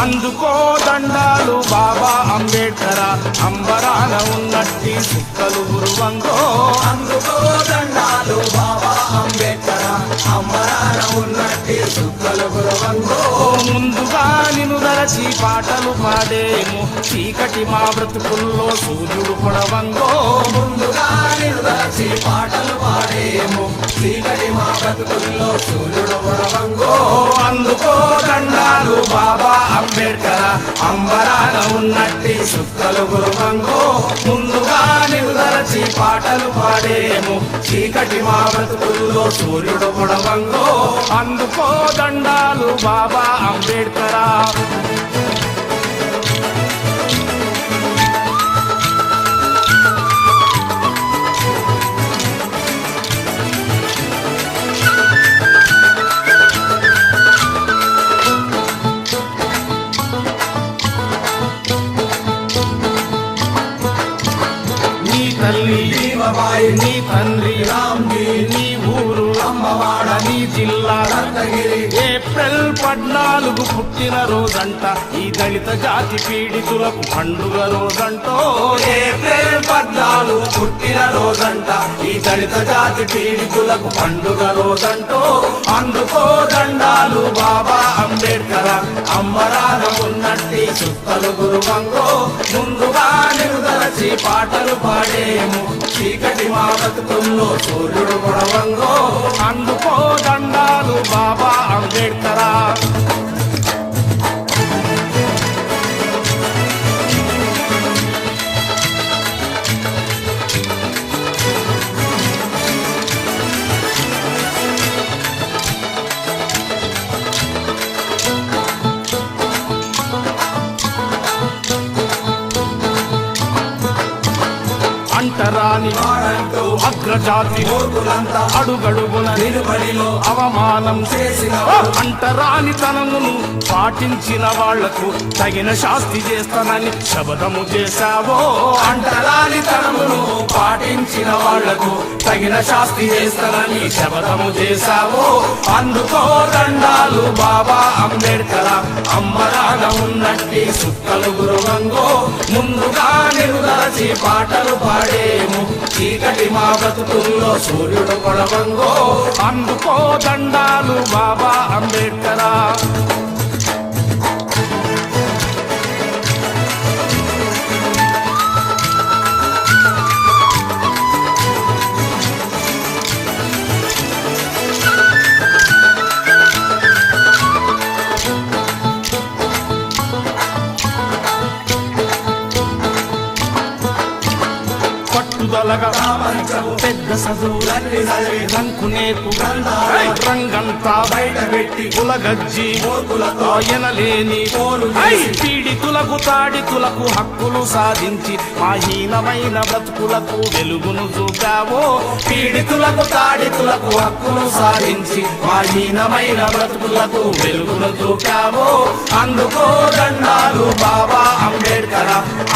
అందుకో దండాలు బాబా అంబేడ్కర అంబరాన ఉన్నట్టి సుక్కలు గురువంగో అందుకో దండాలు బాబా అంబేడ్కర అంబరాన ఉన్నట్టి సుక్కలు గురువంగో ముందుగా నిన్ను దరచి పాటలు పాడేము చీకటి మా బ్రతుకుల్లో సూర్యుడు పొడవంగో ముందుగా నిన్ను దరచి పాటలు పాడేము చీకటి మా బ్రతుకుల్లో సూర్యుడు పొడవంగో అందుకో దండాలు బాబా అంబేడ్కర అంబరాన ఉన్నట్టి సుక్కలు గురువంగో ముందుగా నిన్ను దరచి పాటలు పాడేము చీకటి మా బ్రతుకుల్లో సూర్యుడు పొడవంగో అందుకో దండాలు బాబా అంబేడ్కర తల్లి జీవబాయి నీ తండ్రి రామ్జీ నీ ఊరు అమ్మవాడ నీ జిల్లా రత్నగిరి ఏప్రిల్ 14 పుట్టిన రోజంట ఈ దళిత జాతి పీడితులకు పండుగ రోజంటో ఏప్రిల్ 14 పుట్టిన రోజంట ఈ దళిత జాతి పీడితులకు పండుగ రోజంటో అందుకో దండాలు బాబా అంబేడ్కర అంబరాన ఉన్నట్టి సుక్కలు గురువంగో ముందుగా నిరుదలచి పాటలు పాడేము చీకటి మా బతుకుల్లో సూర్యుడు పొడవంగో అందుకో దండాలు బాబా అంబేడ్కర అంటరాని వాడంటూ అగ్రజాతి మూర్ఖులంతా అడుగడుగున నిలుబడిలో అవమానం చేసిన అంటరాని తనమును పాటించిన వాళ్లకు తగిన శాస్తి చేస్తానని శపథము చేశావో అంటరాని తనమును పాటించిన వాళ్లకు తగిన శాస్తి చేస్తానని శపథము చేశావో అందుకో దండాలు బాబా అంబేడ్కర అంబరాన ఉన్నట్టి సుక్కలు గురువంగో ముందుగా నిరుదలచి పాటలు పాడేము చీకటి మా బతుకుల్లో సూర్యుడు పొడవంగో అందుకో దండాలు బాబా అంబేడ్కర పట్టుదలగా ప్రాపంచము పెద్ద చదువు తల్లి చదివి రంకునేకు గ్రంథాలు రంగంతా బయటపెట్టి కులగజ్జి మూర్ఖులతో ఎనలేని పోలు చేసి పీడితులకు తాడితులకు హక్కులు సాధించి మాహీనమైన బ్రతుకులకు వెలుగును చూపావో పీడితులకు తాడితులకు హక్కులు సాధించి మాహీనమైన బ్రతుకులకు వెలుగును చూపావో అందుకో దండాలు బాబా అంబేడ్కర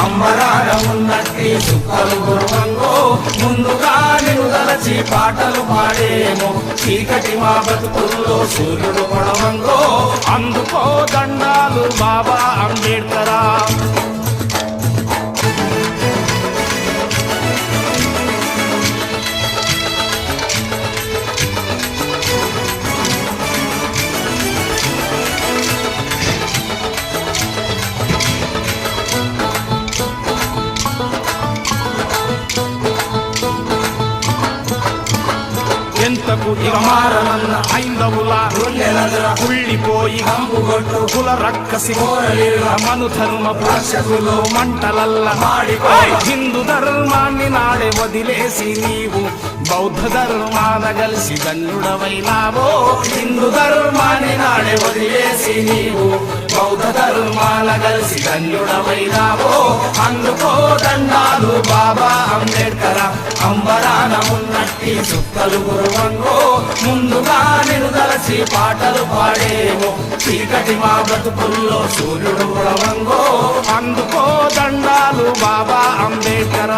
అంబరాన ఉన్నట్టి సుక్కలు గురువంగో ముందుగా నిరుదలచి పాటలు పాడేము చీకటి మా బతుకుల్లో సూర్యుడు పొడవంగో అందుకో దండాలు బాబా అంబేడ్కర ఎంతకు ఇక మారనన్న ఐందవుల గుండెలదుర కుళ్ళిపోయి కంపుగొట్టు కుల రక్కసి కోరలీల మను ధర్మపు రక్షకులు మంటలల్ల మాడిపోయి హిందూ ధర్మాన్ని నాడే వదిలేసి నీవు బౌద్ధ ధర్మాన కలిసి ధన్యుడవైనావో హిందూ ధర్మాన్ని నాడే వదిలేసి నీవు బౌద్ధ ధర్మాన కలిసి ధన్యుడవైనావో అందుకో దండాలు బాబా అంబేడ్కర అంబరాన ఉన్నట్టి సుక్కలు గురువంగో ముందుగా నిరుదలచి పాటలు పాడేమో చీకటి మా బ్రతుకుల్లో సూర్యుడు పొడవంగో అందుకో దండాలు బాబా అంబేడ్కర